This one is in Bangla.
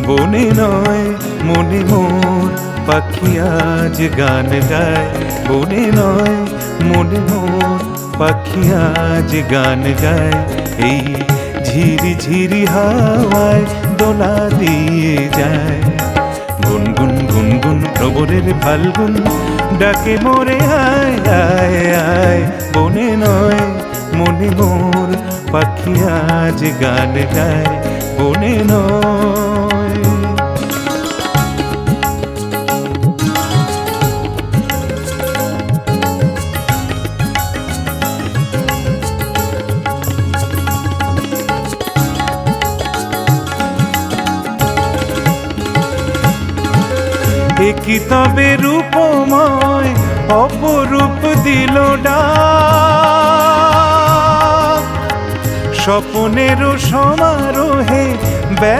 বনে নয় মনে মোর পাখি আজ গান গায়, বনে নয় মনে মোর পাখি আজ গান গায়। এই ঝিরি ঝিরি হাওয়ায় দোলা দিয়ে যায়, গুনগুন গুনগুন প্রবরের ফাল্গুন ডাকে মোরে আয় আয় আয়। বনে নয় মনে মোর পাখি আজ গান গায়, বনে নয়। কি তবে রূপময় অপরূপ দিল ডাক, স্বপনেরও সমারোহে বেলা